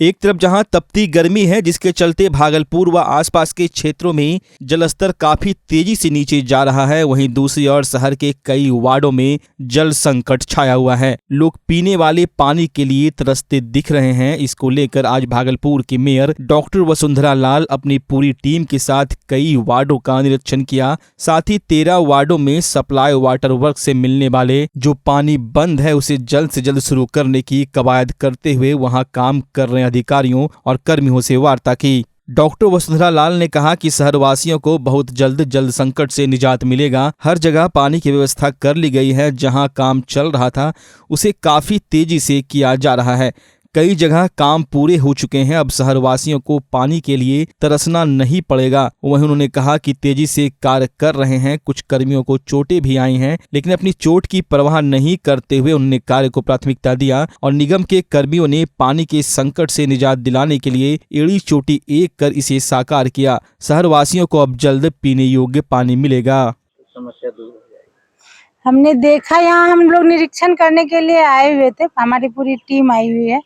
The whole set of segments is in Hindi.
एक तरफ जहां तपती गर्मी है जिसके चलते भागलपुर व आसपास के क्षेत्रों में जलस्तर काफी तेजी से नीचे जा रहा है, वहीं दूसरी ओर शहर के कई वार्डों में जल संकट छाया हुआ है। लोग पीने वाले पानी के लिए तरसते दिख रहे हैं। इसको लेकर आज भागलपुर की मेयर डॉक्टर वसुंधरा लाल अपनी पूरी टीम के साथ कई वार्डों का निरीक्षण किया। साथ ही 13 वार्डों में सप्लाई वाटर वर्क से मिलने वाले जो पानी बंद है उसे जल्द से जल्द शुरू करने की कवायद करते हुए वहां काम कर रहे अधिकारियों और कर्मियों से वार्ता की। डॉक्टर वसुंधरा लाल ने कहा कि शहरवासियों को बहुत जल्द जल संकट से निजात मिलेगा। हर जगह पानी की व्यवस्था कर ली गई है। जहां काम चल रहा था उसे काफी तेजी से किया जा रहा है। कई जगह काम पूरे हो चुके हैं। अब शहरवासियों को पानी के लिए तरसना नहीं पड़ेगा। वहीं उन्होंने कहा कि तेजी से कार्य कर रहे हैं। कुछ कर्मियों को चोटें भी आई हैं, लेकिन अपनी चोट की परवाह नहीं करते हुए उन्होंने कार्य को प्राथमिकता दिया और निगम के कर्मियों ने पानी के संकट से निजात दिलाने के लिए एड़ी चोटी एक कर इसे साकार किया। शहरवासियों को अब जल्द पीने योग्य पानी मिलेगा। समस्या दूर हो जाएगी। हमने देखा, यहाँ हम लोग निरीक्षण करने के लिए आए हुए थे। हमारी पूरी टीम आई हुई है,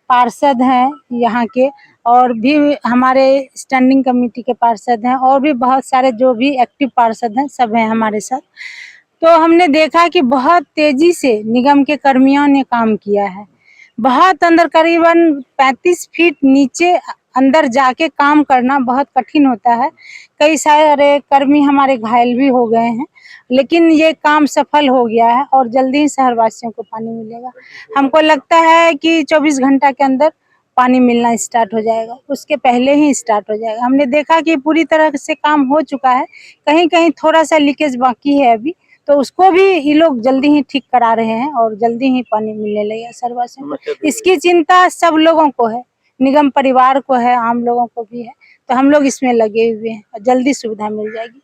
पार्षद हैं यहाँ के और भी हमारे स्टैंडिंग कमेटी के पार्षद हैं और भी बहुत सारे जो भी एक्टिव पार्षद हैं सब हैं हमारे साथ। तो हमने देखा कि बहुत तेजी से निगम के कर्मियों ने काम किया है। बहुत अंदर, करीबन 35 फीट नीचे अंदर जाके काम करना बहुत कठिन होता है। कई सारे कर्मी हमारे घायल भी हो गए हैं, लेकिन ये काम सफल हो गया है और जल्दी ही शहरवासियों को पानी मिलेगा। हमको लगता है कि 24 घंटा के अंदर पानी मिलना स्टार्ट हो जाएगा, उसके पहले ही स्टार्ट हो जाएगा। हमने देखा कि पूरी तरह से काम हो चुका है, कहीं कहीं थोड़ा सा लीकेज बाकी है अभी, तो उसको भी ये लोग जल्दी ही ठीक करा रहे हैं और जल्दी ही पानी मिलने लगेगा शहरवासियों को। इसकी चिंता सब लोगों को है, निगम परिवार को है, आम लोगों को भी है। तो हम लोग इसमें लगे हुए हैं और जल्दी सुविधा मिल जाएगी।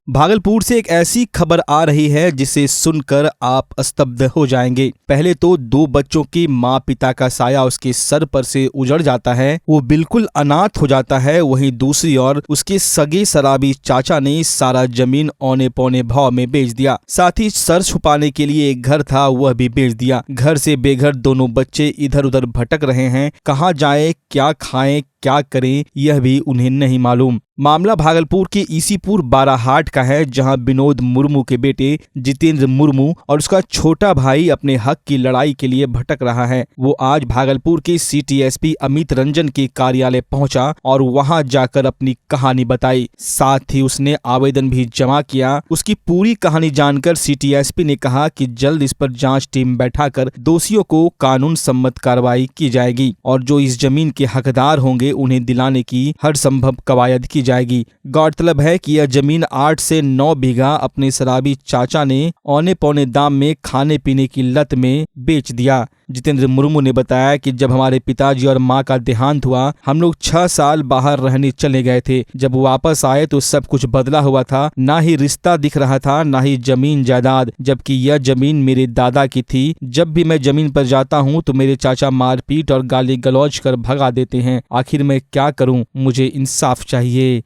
भागलपुर से एक ऐसी खबर आ रही है जिसे सुनकर आप स्तब्ध हो जाएंगे। पहले तो 2 बच्चों की माँ पिता का साया उसके सर पर से उजड़ जाता है, वो बिल्कुल अनाथ हो जाता है। वहीं दूसरी ओर उसके सगे शराबी चाचा ने सारा जमीन औने पौने भाव में बेच दिया। साथ ही सर छुपाने के लिए एक घर था वह भी बेच दिया। घर से बेघर दोनों बच्चे इधर उधर भटक रहे हैं। कहाँ जाए, क्या खाएं, क्या करें, यह भी उन्हें नहीं मालूम। मामला भागलपुर के ईसीपुर बाराहाट का है, जहां विनोद मुर्मू के बेटे जितेंद्र मुर्मू और उसका छोटा भाई अपने हक की लड़ाई के लिए भटक रहा है। वो आज भागलपुर के सिटी एसपी अमित रंजन के कार्यालय पहुंचा और वहां जाकर अपनी कहानी बताई। साथ ही उसने आवेदन भी जमा किया। उसकी पूरी कहानी जानकर सिटी एसपी ने कहा कि जल्द इस पर जांच टीम बैठाकर दोषियों को कानून सम्मत कार्रवाई की जाएगी और जो इस जमीन के हकदार होंगे उन्हें दिलाने की हर संभव कवायद की जाएगी। गौरतलब है कि यह जमीन 8 से 9 बीघा अपने शराबी चाचा ने औने पौने दाम में खाने पीने की लत में बेच दिया। जितेंद्र मुर्मू ने बताया कि जब हमारे पिताजी और मां का देहांत हुआ, हम लोग 6 साल बाहर रहने चले गए थे। जब वापस आए तो सब कुछ बदला हुआ था, ना ही रिश्ता दिख रहा था, ना ही जमीन जायदाद, जबकि यह जमीन मेरे दादा की थी। जब भी मैं जमीन पर जाता हूँ तो मेरे चाचा मारपीट और गाली गलौज कर भगा देते हैं। आखिर मैं क्या करूँ, मुझे इंसाफ चाहिए।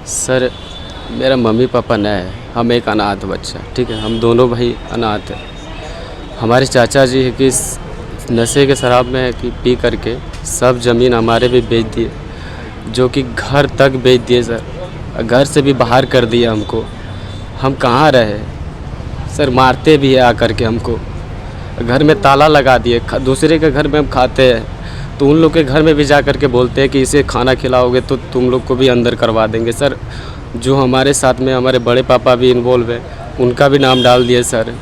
सर, मेरा मम्मी पापा न है, हम एक अनाथ बच्चा, ठीक है, हम दोनों भाई अनाथ हैं। हमारे चाचा जी है कि नशे के शराब में है कि पी करके सब ज़मीन हमारे भी बेच दिए, जो कि घर तक बेच दिए सर, घर से भी बाहर कर दिया हमको। हम कहाँ रहे सर, मारते भी है आकर के हमको, घर में ताला लगा दिए। दूसरे के घर में हम खाते हैं तो उन लोग के घर में भी जा कर के बोलते हैं कि इसे खाना खिलाओगे तो तुम लोग को भी अंदर करवा देंगे। सर, जो हमारे साथ में हमारे बड़े पापा भी इन्वॉल्व है, उनका भी नाम डाल दिए सर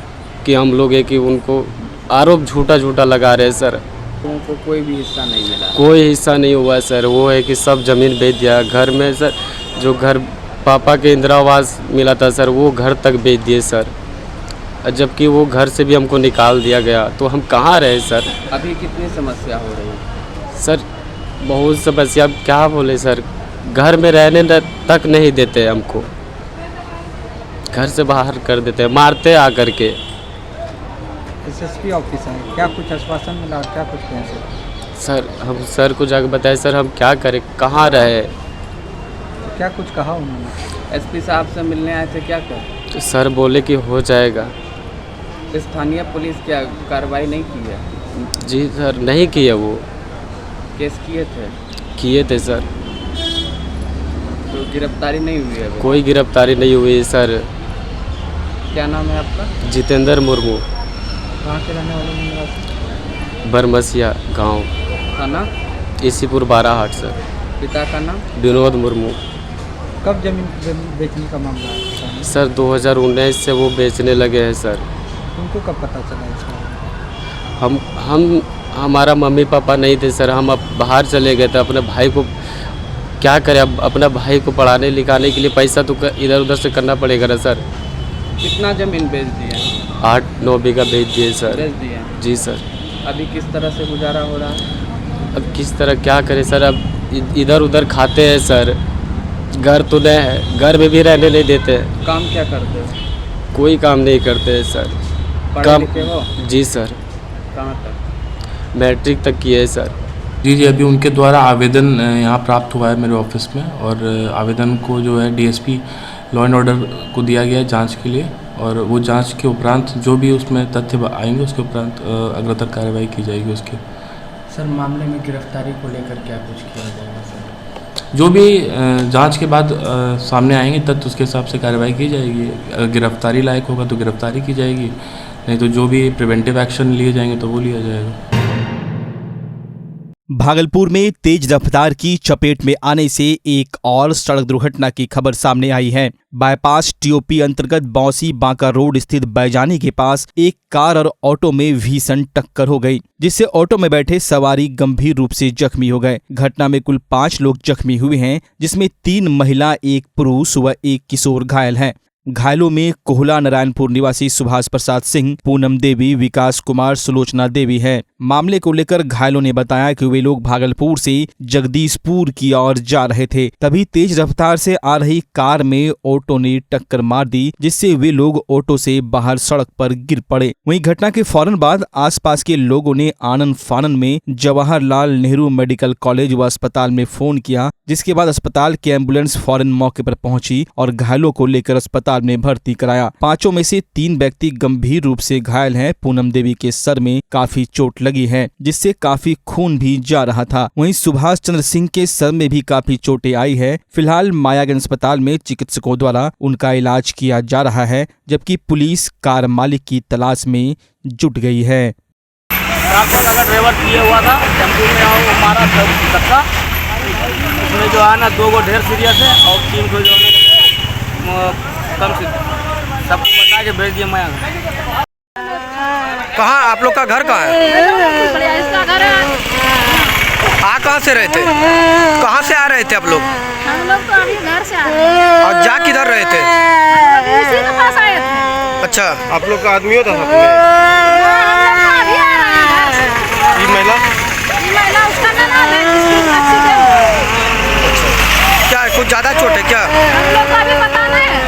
कि हम लोग है कि उनको आरोप झूठा लगा रहे हैं सर। उनको कोई भी हिस्सा नहीं मिला? कोई हिस्सा नहीं हुआ सर। वो है कि सब ज़मीन बेच दिया। घर में सर, जो घर पापा के इंदिरा आवास मिला था सर, वो घर तक बेच दिए सर, जबकि वो घर से भी हमको निकाल दिया गया। तो हम कहाँ रहे सर? अभी कितनी समस्या हो रही है सर? बहुत समस्या, क्या बोले सर, घर में रहने तक नहीं देते हमको, घर से बाहर कर देते हैं, मारते आकर के। एसएसपी ऑफिस है, क्या कुछ आश्वासन मिला और क्या कुछ कहें सर? हम सर को जाकर बताए सर, हम क्या करें, कहाँ रहे? क्या कुछ कहा उन्होंने? एसपी साहब से मिलने आए थे, क्या कर? तो सर बोले कि हो जाएगा। स्थानीय पुलिस क्या कार्रवाई नहीं की है? जी सर, नहीं किए वो, केस किए थे सर। तो गिरफ्तारी नहीं हुई है अभी? कोई गिरफ्तारी नहीं हुई सर। क्या नाम है आपका? जितेंद्र मुर्मू, कहाँ के रहने वाले हैं आप? बरमसिया गांव, थाना? इसीपुर बाराहाट सर। पिता का नाम? विनोद मुर्मू। कब जमीन बेचने का मामला है? सर 2019 से वो बेचने लगे हैं सर। तुमको कब पता चला इसका? हमारा मम्मी पापा नहीं थे सर, हम अब बाहर चले गए थे। अपने भाई को क्या करें, अब अपना भाई को पढ़ाने लिखाने के लिए पैसा तो इधर उधर से करना पड़ेगा ना सर। कितना जमीन बेच दिया? 8-9 बीघा बेच दिए सर। बेच दिया? जी सर। अभी किस तरह से गुजारा हो रहा है? अब किस तरह क्या करें सर, अब इधर उधर खाते हैं सर। घर तो नहीं है, घर में भी रहने नहीं देते। काम क्या करते हो? कोई काम नहीं करते हैं सर। पढ़े लिखे हो? जी सर, कहाँ तक? मैट्रिक तक किए है सर। जी, अभी उनके द्वारा आवेदन यहाँ प्राप्त हुआ है मेरे ऑफिस में, और आवेदन को जो है डीएसपी लॉ एंड ऑर्डर को दिया गया है जांच के लिए, और वो जांच के उपरांत जो भी उसमें तथ्य आएंगे उसके उपरांत अग्रतर कार्रवाई की जाएगी उसके। सर, मामले में गिरफ्तारी को लेकर क्या कुछ किया जाएगा सर? जो भी जांच के बाद सामने आएंगे तथ्य उसके हिसाब से कार्रवाई की जाएगी। अगर गिरफ्तारी लायक होगा तो गिरफ्तारी की जाएगी, नहीं तो जो भी प्रिवेंटिव एक्शन लिए जाएंगे तो वो लिया जाएगा। भागलपुर में तेज रफ्तार की चपेट में आने से एक और सड़क दुर्घटना की खबर सामने आई है। बाईपास टीओपी अंतर्गत बौसी बांका रोड स्थित बैजानी के पास एक कार और ऑटो में भीषण टक्कर हो गई, जिससे ऑटो में बैठे सवारी गंभीर रूप से जख्मी हो गए। घटना में कुल 5 लोग जख्मी हुए हैं, जिसमें 3 महिला, 1 पुरुष व 1 किशोर घायल हैं। घायलों में कोहला नारायणपुर निवासी सुभाष प्रसाद सिंह, पूनम देवी, विकास कुमार, सुलोचना देवी है। मामले को लेकर घायलों ने बताया कि वे लोग भागलपुर से जगदीशपुर की ओर जा रहे थे, तभी तेज रफ्तार से आ रही कार में ऑटो ने टक्कर मार दी, जिससे वे लोग ऑटो से बाहर सड़क पर गिर पड़े। वहीं घटना के फौरन बाद आसपास के लोगों ने आनन फानन में जवाहरलाल नेहरू मेडिकल कॉलेज व अस्पताल में फोन किया, जिसके बाद अस्पताल की एम्बुलेंस फौरन मौके पर पहुंची और घायलों को लेकर अस्पताल में भर्ती कराया। 5 में से 3 व्यक्ति गंभीर रूप से घायल हैं। पूनम देवी के सर में काफी चोट लगी है, जिससे काफी खून भी जा रहा था। वहीं सुभाष चंद्र सिंह के सर में भी काफी चोटें आई है। फिलहाल मायागंज अस्पताल में चिकित्सकों द्वारा उनका इलाज किया जा रहा है, जबकि पुलिस कार मालिक की तलाश में जुट गई है। ड्राइवर किए हुआ था, टेम्पो में आओ हमारा धक्का, उसमें जो है ना 2 गो ढेर सीरियस है और 3 को जो है कम से सबको बता के भेज दिया मैं। कहाँ आप लोग का घर कहाँ है? इसका घर है। आ कहाँ से रहे थे? कहाँ से आ रहे थे आप लोग? हम लोग तो अभी घर से आ रहे हैं। और जा किधर रहे थे? इसी के पास आए थे। अच्छा, आप लोग का आदमी होता साथ में? अभी आ रहे हैं। ये महिला उसका नाम है, जिसकी एक्सीडेंट। क्या कुछ ज्यादा चोट है क्या? हम लोग को अभी पता नहीं है।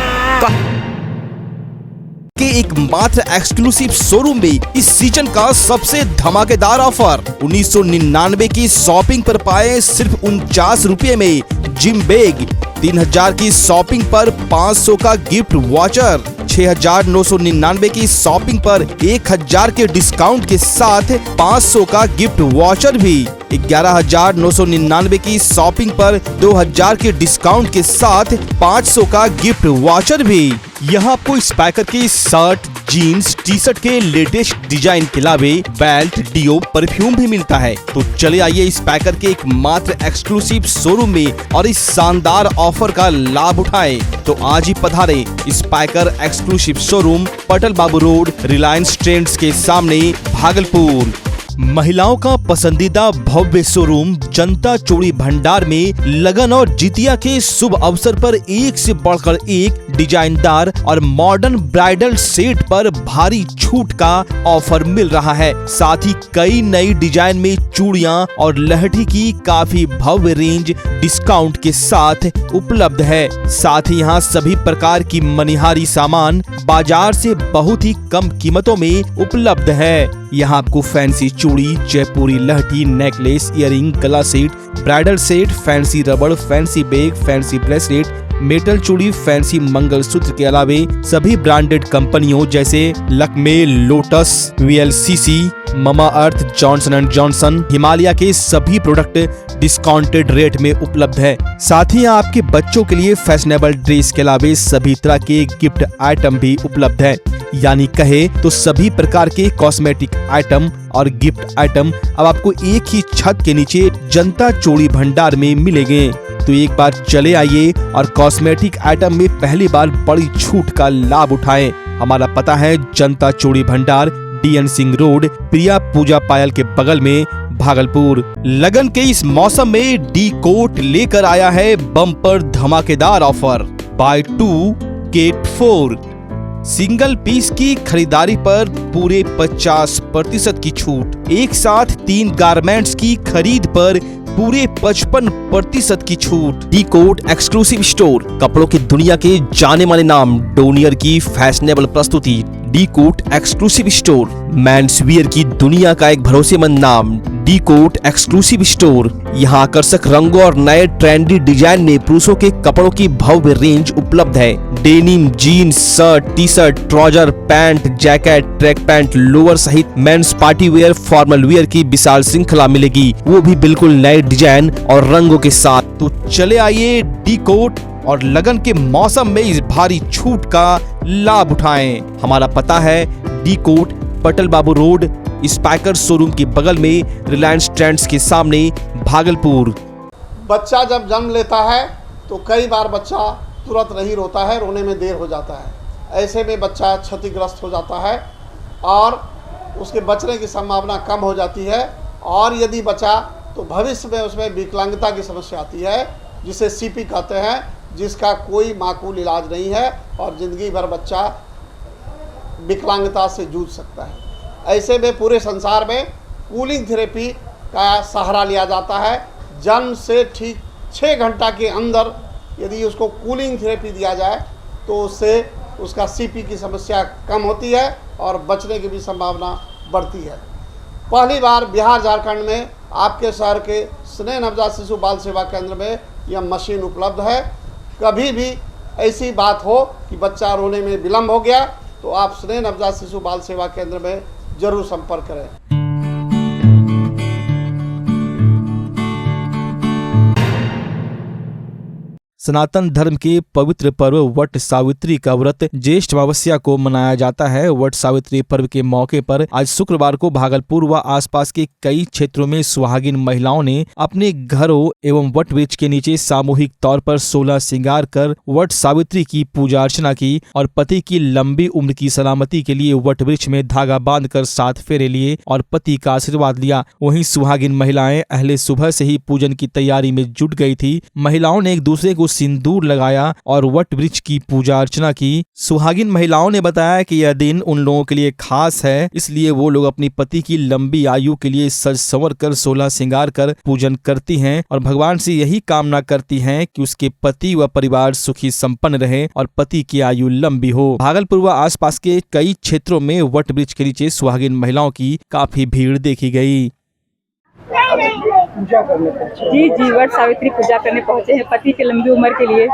के एक मात्र एक्सक्लूसिव शोरूम में इस सीजन का सबसे धमाकेदार ऑफर 1999 की शॉपिंग पर पाए सिर्फ 49 रुपये में जिम बैग, 3000 की शॉपिंग पर 500 का गिफ्ट वाचर, 6999 की शॉपिंग पर 1000 के डिस्काउंट के साथ 500 का गिफ्ट वाचर भी, 11999 की शॉपिंग पर 2000 के डिस्काउंट के साथ 500 का गिफ्ट वाचर भी। यहाँ आपको स्पाइकर के शर्ट, जीन्स, टी शर्ट के लेटेस्ट डिजाइन के अलावे बेल्ट, डिओ, परफ्यूम भी मिलता है। तो चले आइए स्पाइकर के एक मात्र एक्सक्लूसिव शोरूम में और इस शानदार ऑफर का लाभ उठाएं। तो आज ही पधारें स्पाइकर एक्सक्लूसिव शोरूम, पटल बाबू रोड, रिलायंस ट्रेंड्स के सामने, भागलपुर। महिलाओं का पसंदीदा भव्य शोरूम जनता चूड़ी भंडार में लगन और जितिया के शुभ अवसर पर एक से बढ़कर एक डिजाइनदार और मॉडर्न ब्राइडल सेट पर भारी छूट का ऑफर मिल रहा है। साथ ही कई नई डिजाइन में चूड़ियां और लहठी की काफी भव्य रेंज डिस्काउंट के साथ उपलब्ध है। साथ ही यहाँ सभी प्रकार की मनिहारी सामान बाजार से बहुत ही कम कीमतों में उपलब्ध है। यहाँ आपको फैंसी चूड़ी, जयपुरी लहठी, नेकलेस, इयररिंग, गला सेट, ब्राइडल सेट, फैंसी रबड़, fancy bag, fancy bracelet, metal चूड़ी, फैंसी मंगलसूत्र के अलावे सभी ब्रांडेड कंपनियों जैसे Lakme, lotus, VLCC, Mamaearth, Johnson and Johnson, Himalaya के सभी प्रोडक्ट डिस्काउंटेड रेट में उपलब्ध है। साथ ही आपके बच्चों के लिए फैशनेबल ड्रेस के अलावा सभी तरह के गिफ्ट आइटम भी उपलब्ध है। यानी कहे तो सभी प्रकार के कॉस्मेटिक आइटम और गिफ्ट आइटम अब आपको एक ही छत के नीचे जनता चूड़ी भंडार में मिलेंगे। तो एक बार चले आइए और कॉस्मेटिक आइटम में पहली बार बड़ी छूट का लाभ उठाएं। हमारा पता है जनता चूड़ी भंडार, DN सिंह रोड, प्रिया पूजा पायल के बगल में, भागलपुर। लगन के इस मौसम में डी कोट लेकर आया है बम्पर धमाकेदार offer, buy 2 get 4। Single piece की खरीदारी पर पूरे 50% की छूट। एक साथ 3 गारमेंट्स की खरीद पर पूरे 55% की छूट। डी कोट एक्सक्लूसिव स्टोर, कपड़ों की दुनिया के जाने माने नाम डोनियर की फैशनेबल प्रस्तुति। D cot exclusive store, men's wear की दुनिया का एक भरोसेमंद नाम। डी कोट एक्सक्लूसिव स्टोर, यहाँ आकर्षक रंगों और नए ट्रेंडी डिजाइन में पुरुषों के कपड़ों की भव्य रेंज उपलब्ध है। Denim, jeans, shirt, T shirt, trouser, pant, jacket, track pant, lower सहित men's party wear, formal wear की विशाल श्रृंखला मिलेगी, वो भी बिल्कुल नए डिजाइन और रंगों के साथ। तो चले आइए डी कोट और लगन के मौसम में इस भारी छूट का लाभ उठाएं। हमारा पता है डी कोट, पटल बाबू रोड, स्पाइकर शोरूम के बगल में, रिलायंस ट्रेंड्स के सामने, भागलपुर। बच्चा जब जन्म लेता है तो कई बार बच्चा तुरंत नहीं रोता है, रोने में देर हो जाता है। ऐसे में बच्चा क्षतिग्रस्त हो जाता है और उसके बचने की संभावना कम हो जाती है। और यदि बचा तो भविष्य में उसमें विकलांगता की समस्या आती है, जिसे CP कहते हैं, जिसका कोई माकूल इलाज नहीं है और ज़िंदगी भर बच्चा विकलांगता से जूझ सकता है। ऐसे में पूरे संसार में कूलिंग थेरेपी का सहारा लिया जाता है। जन्म से ठीक 6 घंटा के अंदर यदि उसको कूलिंग थेरेपी दिया जाए तो उससे उसका CP की समस्या कम होती है और बचने की भी संभावना बढ़ती है। पहली बार बिहार झारखंड में आपके शहर के स्नेह नवजात शिशु बाल सेवा केंद्र में यह मशीन उपलब्ध है। कभी भी ऐसी बात हो कि बच्चा रोने में विलम्ब हो गया तो आप स्नेह नवजात शिशु बाल सेवा केंद्र में जरूर संपर्क करें। सनातन धर्म के पवित्र पर्व वट सावित्री का व्रत ज्येष्ठ अमावस्या को मनाया जाता है। वट सावित्री पर्व के मौके पर आज शुक्रवार को भागलपुर व आसपास के कई क्षेत्रों में सुहागिन महिलाओं ने अपने घरों एवं वट वृक्ष के नीचे सामूहिक तौर पर 16 श्रृंगार कर वट सावित्री की पूजा अर्चना की और पति की लंबी उम्र की सलामती के लिए वट वृक्ष में धागा बांधकर 7 फेरे लिए और पति का आशीर्वाद लिया। वहीं सुहागिन महिलाएं अहले सुबह से ही पूजन की तैयारी में जुट गई थी। महिलाओं ने एक दूसरे को सिंदूर लगाया और वट वृक्ष की पूजा अर्चना की। सुहागिन महिलाओं ने बताया कि यह दिन उन लोगों के लिए खास है, इसलिए वो लोग अपनी पति की लंबी आयु के लिए सज संवर कर 16 श्रृंगार कर पूजन करती हैं और भगवान से यही कामना करती हैं कि उसके पति व परिवार सुखी संपन्न रहे और पति की आयु लंबी हो। भागलपुर व आसपास के कई क्षेत्रों में वट वृक्ष के नीचे सुहागिन महिलाओं की काफी भीड़ देखी गई। पूजा करने पहुंचे? जी वट सावित्री पूजा करने पहुंचे हैं पति की लंबी उम्र के लिए।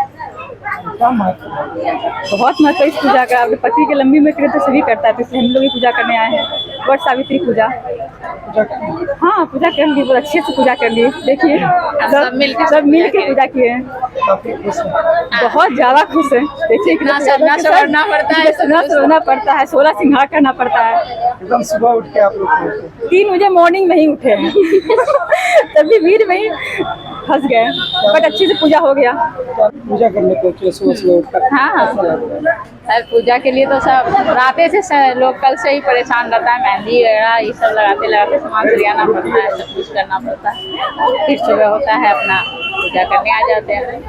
क्या महत्व है? बहुत महत्व इस पूजा का। अपने पति की लंबी उम्र के लिए तो सभी करता है, तो इसलिए हम लोग भी पूजा करने आए हैं। वट सावित्री पूजा। हाँ, पूजा कर ली, बहुत अच्छे से पूजा कर ली। देखिए सब मिल के पूजा किए हैं। बहुत ज्यादा खुश है। देखिए कितना सजना पड़ता है, 16 श्रृंगार करना पड़ता है। एकदम सुबह उठ के आप लोग 3 बजे मॉर्निंग में ही उठे हैं तभी भीड़ में ही फंस गए, बट अच्छे से पूजा हो गया। पूजा करने पहुंचे सुबह उठकर? हाँ, सर पूजा के लिए तो सब राते से लोग कल से ही परेशान रहता है। मेहंदी वगैरह ये सब लगाते सामान सरियाना पड़ता है, सब कुछ करना पड़ता है। फिर सुबह होता है अपना पूजा करने आ जाते हैं।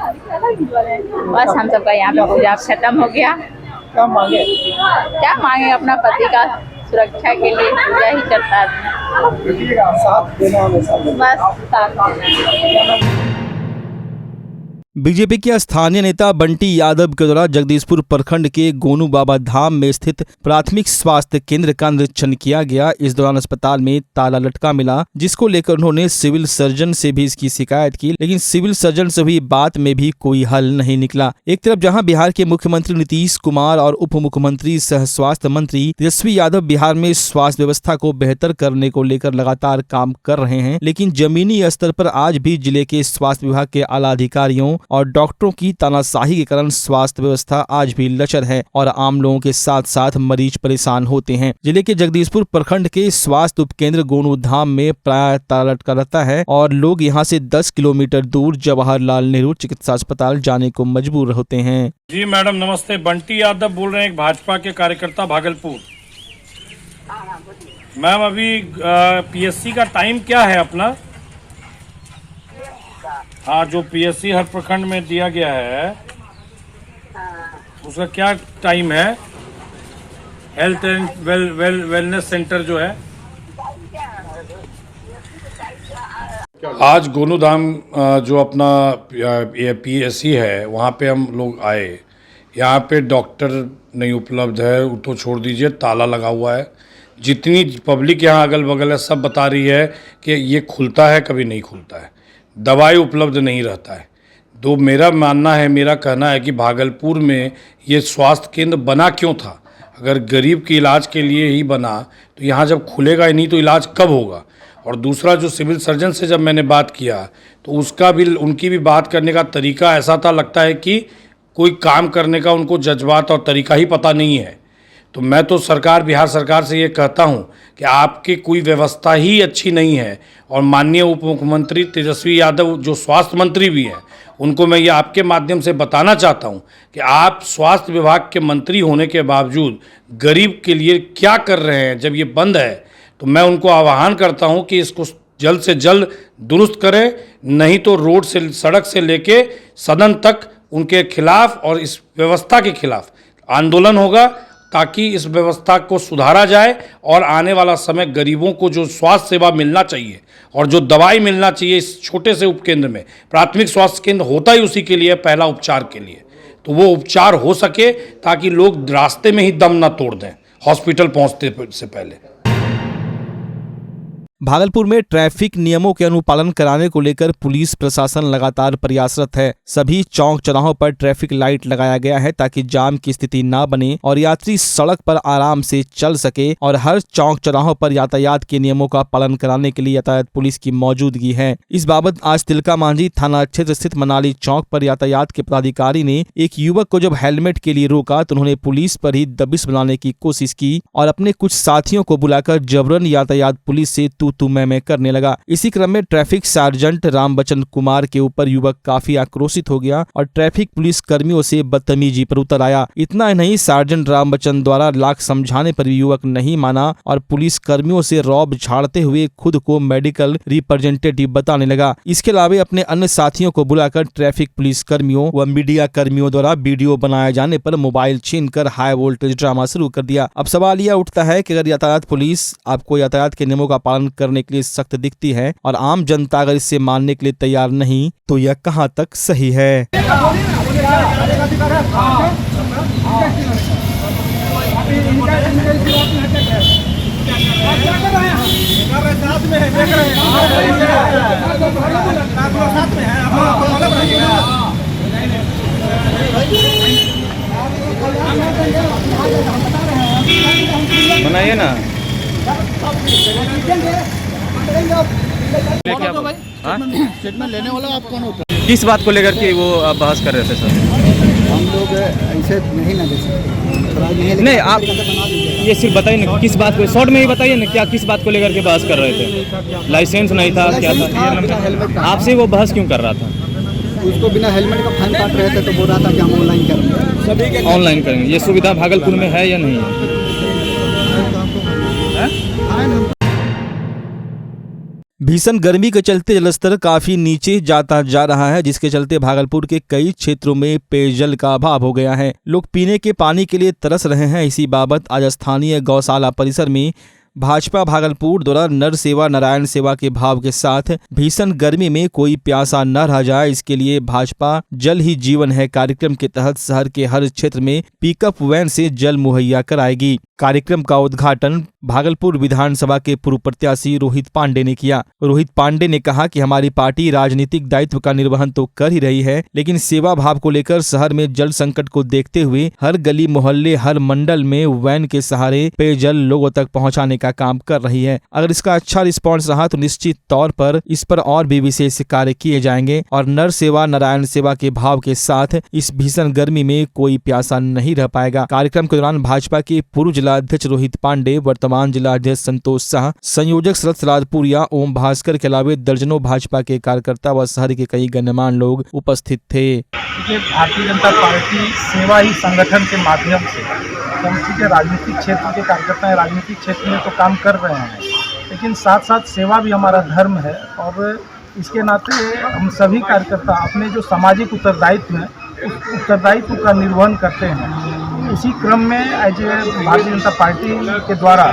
बस हम सबका यहाँ पे पूजा खत्म हो गया। क्या मांगे? क्या मांगे, अपना पति का सुरक्षा के लिए पूजा ही करता है। साथ देना हमेशा। बस साथ देना। बीजेपी के स्थानीय नेता बंटी यादव के द्वारा जगदीशपुर प्रखंड के गोनू बाबा धाम में स्थित प्राथमिक स्वास्थ्य केंद्र का निरीक्षण किया गया। इस दौरान अस्पताल में ताला लटका मिला, जिसको लेकर उन्होंने सिविल सर्जन से भी इसकी शिकायत की, लेकिन सिविल सर्जन से हुई बात में भी कोई हल नहीं निकला। एक तरफ जहां बिहार के मुख्यमंत्री नीतीश कुमार और उप मुख्यमंत्री सह स्वास्थ्य मंत्री तेजस्वी यादव बिहार में स्वास्थ्य व्यवस्था को बेहतर करने को लेकर लगातार काम कर रहे हैं, लेकिन जमीनी स्तर पर आज भी जिले के स्वास्थ्य विभाग के आला अधिकारियों और डॉक्टरों की तानाशाही के कारण स्वास्थ्य व्यवस्था आज भी लचर है और आम लोगों के साथ साथ मरीज परेशान होते हैं। जिले के जगदीशपुर प्रखंड के स्वास्थ्य उपकेंद्र गोनू धाम में प्राय ताला लटका रहता है और लोग यहां से 10 किलोमीटर दूर जवाहरलाल नेहरू चिकित्सा अस्पताल जाने को मजबूर होते हैं। जी मैडम नमस्ते, बंटी यादव बोल रहे हैं, एक भाजपा के कार्यकर्ता भागलपुर। मैम अभी पीएससी का टाइम क्या है अपना? हाँ, जो पीएससी हर प्रखंड में दिया गया है उसका क्या टाइम है? हेल्थ एंड वेलनेस सेंटर जो है। आज गोनू धाम जो अपना पीएससी है वहाँ पे हम लोग आए। यहाँ पे डॉक्टर नहीं उपलब्ध है, वो तो छोड़ दीजिए, ताला लगा हुआ है। जितनी पब्लिक यहाँ अगल बगल है सब बता रही है कि ये खुलता है कभी नहीं खुलता है, दवाई उपलब्ध नहीं रहता है। तो मेरा मानना है, मेरा कहना है कि भागलपुर में ये स्वास्थ्य केंद्र बना क्यों था? अगर गरीब के इलाज के लिए ही बना तो यहाँ जब खुलेगा ही नहीं तो इलाज कब होगा? और दूसरा, जो सिविल सर्जन से जब मैंने बात किया तो उनकी भी बात करने का तरीका ऐसा था, लगता है कि कोई काम करने का उनको जज्बात और तरीका ही पता नहीं है। तो मैं तो बिहार सरकार से ये कहता हूँ कि आपकी कोई व्यवस्था ही अच्छी नहीं है। और माननीय उप मुख्यमंत्री तेजस्वी यादव जो स्वास्थ्य मंत्री भी हैं, उनको मैं ये आपके माध्यम से बताना चाहता हूँ कि आप स्वास्थ्य विभाग के मंत्री होने के बावजूद गरीब के लिए क्या कर रहे हैं जब ये बंद है। तो मैं उनको आह्वान करता हूँ कि इसको जल्द से जल्द दुरुस्त करें, नहीं तो रोड से, सड़क से लेके सदन तक उनके खिलाफ और इस व्यवस्था के खिलाफ आंदोलन होगा, ताकि इस व्यवस्था को सुधारा जाए और आने वाला समय गरीबों को जो स्वास्थ्य सेवा मिलना चाहिए और जो दवाई मिलना चाहिए इस छोटे से उपकेंद्र में, प्राथमिक स्वास्थ्य केंद्र होता ही उसी के लिए, पहला उपचार के लिए, तो वो उपचार हो सके ताकि लोग रास्ते में ही दम ना तोड़ दें हॉस्पिटल पहुंचते से पहले। भागलपुर में ट्रैफिक नियमों के अनुपालन कराने को लेकर पुलिस प्रशासन लगातार प्रयासरत है। सभी चौक चौराहों पर ट्रैफिक लाइट लगाया गया है ताकि जाम की स्थिति ना बने और यात्री सड़क पर आराम से चल सके। और हर चौक चौराहों पर यातायात के नियमों का पालन कराने के लिए यातायात पुलिस की मौजूदगी है। इस बाबत आज तिलका मांझी थाना क्षेत्र स्थित मनाली चौक पर यातायात के पदाधिकारी ने एक युवक को जब हेलमेट के लिए रोका तो उन्होंने पुलिस पर ही दबिश बनाने की कोशिश की और अपने कुछ साथियों को बुलाकर जबरन यातायात पुलिस से तू मैं करने लगा। इसी क्रम में ट्रैफिक सार्जेंट रामबचन कुमार के ऊपर युवक काफी आक्रोशित हो गया और ट्रैफिक पुलिस कर्मियों से बदतमीजी पर उतर आया। इतना ही नहीं, सार्जेंट रामबचन द्वारा लाख समझाने पर भी युवक नहीं माना और पुलिस कर्मियों से रौब झाड़ते हुए खुद को मेडिकल रिप्रेजेंटेटिव बताने लगा। इसके अलावा अपने अन्य साथियों को बुलाकर ट्रैफिक पुलिस कर्मियों व मीडिया कर्मियों द्वारा वीडियो बनाए जाने पर मोबाइल छीनकर हाई वोल्टेज ड्रामा शुरू कर दिया। अब सवाल यह उठता है कि अगर यातायात पुलिस आपको यातायात के नियमों का पालन करने के लिए सख्त दिखती है और आम जनता अगर इसे मानने के लिए तैयार नहीं, तो यह कहां तक सही है? बनाइए ना। स्टेटमेंट लेने वाला आप कौन होता है? किस बात को लेकर के वो आप बहस कर रहे थे सर? हम लोग ऐसे नहीं ना दे सकते। नहीं, आप ये सिर्फ बताइए ना किस बात को, शॉर्ट में ही बताइए ना, क्या किस बात को लेकर के बहस कर रहे थे? लाइसेंस नहीं था, क्या था? आपसे वो बहस क्यों कर रहा था? उसको बिना हेलमेट का फाइन काट रहे थे तो बोल रहा था कि हम ऑनलाइन करेंगे। ऑनलाइन करेंगे, ये सुविधा भागलपुर में है या नहीं है? भीषण गर्मी के चलते जलस्तर काफी नीचे जाता जा रहा है, जिसके चलते भागलपुर के कई क्षेत्रों में पेयजल का अभाव हो गया है। लोग पीने के पानी के लिए तरस रहे हैं। इसी बाबत आज स्थानीय गौशाला परिसर में भाजपा भागलपुर द्वारा नर सेवा नारायण सेवा के भाव के साथ भीषण गर्मी में कोई प्यासा न रह जाए, इसके लिए भाजपा जल ही जीवन है कार्यक्रम के तहत शहर के हर क्षेत्र में पिकअप वैन से जल मुहैया कराएगी। कार्यक्रम का उद्घाटन भागलपुर विधानसभा के पूर्व प्रत्याशी रोहित पांडे ने किया। रोहित पांडे ने कहा कि हमारी पार्टी राजनीतिक दायित्व का निर्वहन तो कर ही रही है, लेकिन सेवा भाव को लेकर शहर में जल संकट को देखते हुए हर गली मोहल्ले हर मंडल में वैन के सहारे पेयजल लोगों तक पहुंचाने का काम कर रही है। अगर इसका अच्छा रिस्पांस रहा तो निश्चित तौर पर इस पर और भी विशेष कार्य किए जाएंगे और नर सेवा नारायण सेवा के भाव के साथ इस भीषण गर्मी में कोई प्यासा नहीं रह पाएगा। कार्यक्रम के दौरान भाजपा के पूर्व जिला अध्यक्ष रोहित पांडे, वर्तमान जिला अध्यक्ष संतोष शाह, संयोजक शरद राजपुरिया, ओम भास्कर के अलावा दर्जनों भाजपा के कार्यकर्ता व शहर के कई गण्यमान्य लोग उपस्थित थे। भारतीय जनता पार्टी सेवा ही संगठन के माध्यम से के राजनीतिक क्षेत्र के कार्यकर्ता हैं, राजनीतिक क्षेत्र में तो काम कर रहे हैं, लेकिन साथ साथ सेवा भी हमारा धर्म है और इसके नाते हम सभी कार्यकर्ता अपने जो सामाजिक उत्तरदायित्व है उस उत्तरदायित्व का निर्वहन करते हैं। उसी क्रम में आज भारतीय जनता पार्टी के द्वारा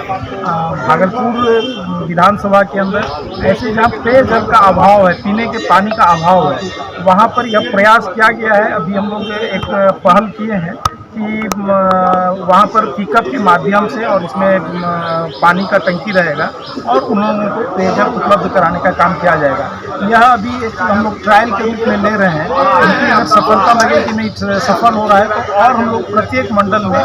भागलपुर विधानसभा के अंदर ऐसे जहाँ पेयजल का अभाव है, पीने के पानी का अभाव है, वहाँ पर यह प्रयास किया गया है। अभी हम लोग एक पहल किए हैं कि वहाँ पर पिकअप के माध्यम से और इसमें पानी का टंकी रहेगा और उन लोगों को पेयजल उपलब्ध कराने का काम किया जाएगा। यह अभी एक हम लोग ट्रायल के रूप में ले रहे हैं, लेकिन अगर सफलता लगे कि नहीं सफल हो रहा है तो और हम लोग प्रत्येक मंडल में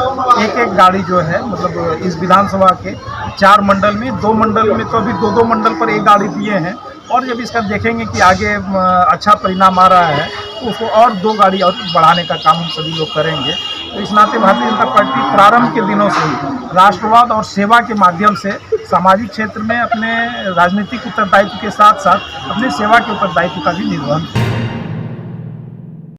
एक एक गाड़ी जो है, मतलब इस विधानसभा के 4 मंडल में 2 मंडल में तो अभी 2 मंडल पर एक गाड़ी दिए हैं और जब इसका देखेंगे कि आगे अच्छा परिणाम आ रहा है तो उसको और 2 गाड़ी और बढ़ाने का काम हम सभी लोग करेंगे। तो इस नाते भारतीय जनता पार्टी प्रारंभ के दिनों से ही राष्ट्रवाद और सेवा के माध्यम से सामाजिक क्षेत्र में अपने राजनीतिक उत्तरदायित्व के साथ साथ अपने सेवा के उत्तरदायित्व का भी निर्वहन